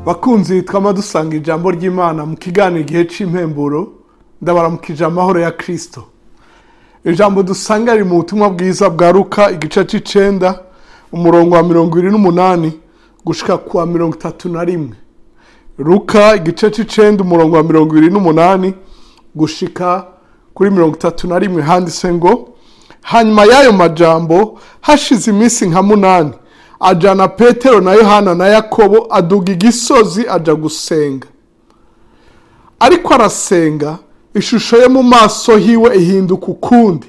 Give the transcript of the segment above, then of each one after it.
bakunzi twama dusanga ijambo ry'Imana mu kiganiro igihe c'impemburo ndabaramukije amahoro ya Kristo. Ijambo dusanga riri mu butumwa bwiza bwa Luka igice c'9 umurongo wa 28 gushika kwa 31. Luka igice c'9 umurongo wa 28 gushika kuri 31 handitse ngo hanyuma y'ayo majambo hashize iminsi nka 8 ajana Petero na Yohana na Yakobo aduga igisozi aja gusenga. Ariko arasenga ishusho ye mu maso hiwe ihinduka ukundi,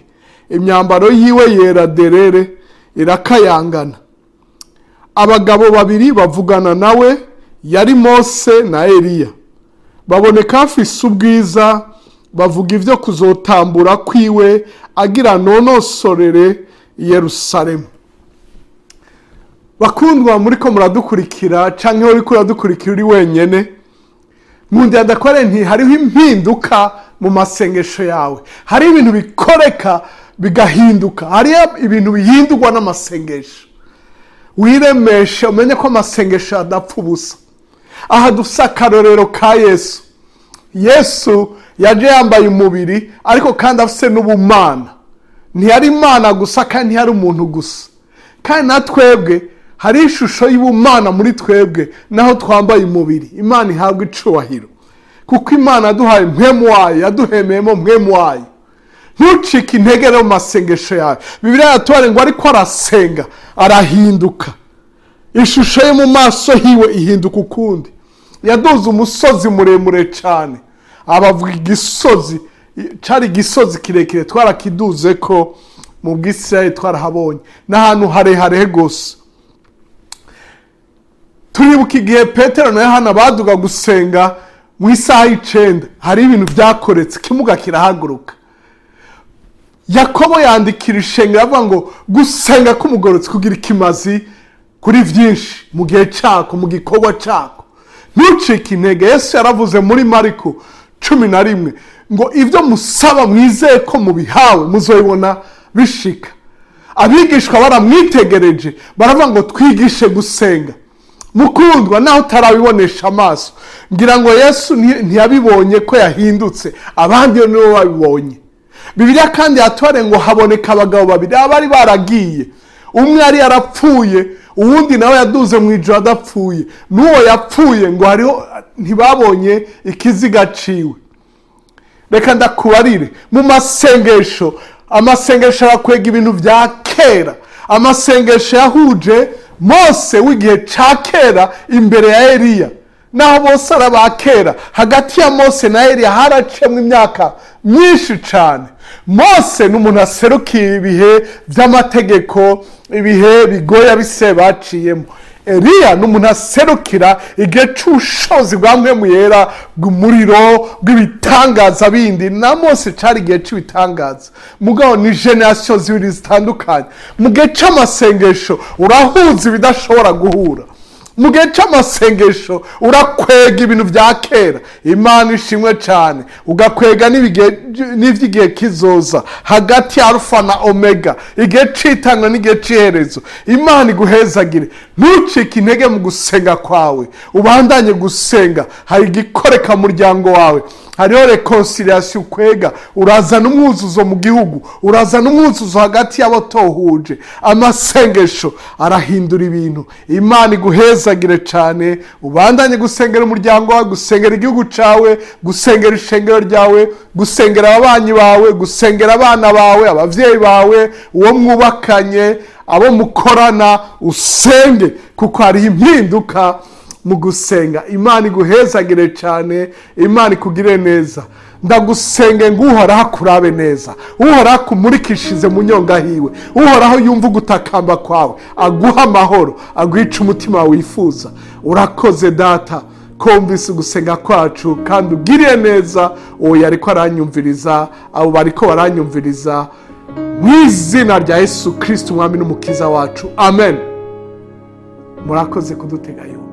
imyambaro yiwe yera derere irakayangana. Abagabo babiri bavugana nawe yari Mose na Eliya, baboneka afise ubwiza, bavuga ivyo kuzotambura kwiwe agira nonosorere Yerusalemu. Bakundwa muriko muradukurikira canke uriko uradukurikira uri wenyene, mundi ndakore nti hariho impinduka mu masengesho yawe, hari ibintu bikoreka bigahinduka, hari ibintu bihindurwa n'amasengesho. Wiremeshe umenye ko amasengesho adapfa ubusa. Aha dufise akarorero ka Yesu. Yesu yaje yambaye umubiri ariko kandi afise n'ubumana. Ntiyari Imana gusa kandi ntiyari umuntu gusa. Kandi natwebwe hari ishusho y'ubumana muri twebwe naho twambaye umubiri. Imana ihabwa icubahiro kuko Imana yaduhaye mpwemu wayo, yaduhemeyemo mpwemu wayo. Ntucike intege mu masengesho yawe. Bibiliya yatubwiye ngo ariko arasenga arahinduka, ishusho ye mu maso hiwe ihinduka ukundi. Yaduze umusozi muremure cyane, abavuga igisozi cari igisozi kirekire twarakiduze ko mu Bwisirayeli twarahabonye, n'ahantu harehare gose. Turibuka igihe Petero na Yohana baduga gusenga mu isaha y'9, hari ibintu byakoretse, kimuga kirahaguruka. Yakobo yandikira ishengero avuga ngo gusenga k'umugorotsi kugira ikimazi kuri vyinshi mu gihe cyako, mu gikorwa cyako. Ntucike intege. Yesu yaravuze muri Mariko 11 ngo ivyo musaba mwizeye ko mubihawe muzoyibona bishika. Abigishwa baramwitegereje baravuga ngo twigishe gusenga. Mukundwa naho tarabibonesha amaso, ngira ngo Yesu ntiyabibonye ko yahindutse, abandi nibo babibonye. Bibiliya kandi yatware ngo haboneka abagabo babiri abari baragiye, umwe yari yarapfuye, uwundi nawe yaduze mu ijuru adapfuye. N'uwo yapfuye ngo hariho ntibabonye ikiziga ciwe. Reka ndakubarire mu masengesho, amasengesho arakwega ibintu vya kera. Amasengesho yahuje Mose w'igihe ca kera imbere ya Eliya, naho bose arabakera. Hagati ya Mose na Eliya haracemwe imyaka myinshi cane. Mose n'umuntu aserukiye ibihe vy'amategeko, ibihe bigoye bise baciyemo. Eliya n'umuntu aserukira igihe c'ubushobozi bwa mpwemu yera, bw'umuriro, bw'ibitangaza bindi. Na Mose cari igihe c'ibitangaza. Mugabo ni generation zibiri zitandukanye. Mu gihe c'amasengesho urahuza ibidashobora guhura. Mu gihe c'amasengesho urakwega ibintu vya kera. Imana ishimwe cyane. Ugakwega n'ivy'igihe kizoza, hagati ya Alpha na Omega, igihe c'itanga n'igihe c'iherezo. Imana iguhezagire. Ntucike intege mu gusenga kwawe, ubandanye gusenga. Hari igikoreka mu muryango wawe, hariho reconciliation kwega. Urazana umwuzuzo mu gihugu, urazana umwuzuzo hagati y'abatohuje. Amasengesho arahindura ibintu. Imana iguhezagire cyane. Ubandanye gusengera umuryango wawe, gusengera igihugu cawe, gusengera ishengero ryawe, gusengera ababanyi bawe, gusengera abana bawe, abavyeyi bawe, uwo mwubakanye, abo mukorana. Usenge kuko hari impinduka mu gusenga. Imana iguhezagire cyane, Imana ikugire neza. Ndagusenge ngo Uhoraho akurabe neza, Uhoraho akumurikishize mu nyonga hiwe, Uhoraho yumva gutakamba kwawe, aguha amahoro, agwica umutima wifuza. Urakoze data kumvise gusenga kwacu kandi ugiriye neza uwo yariko aranyumviriza, abo bariko baranyumviriza, mu izina rya Yesu Kristo umwami n'umukiza wacu, amen. Murakoze kudutega yo.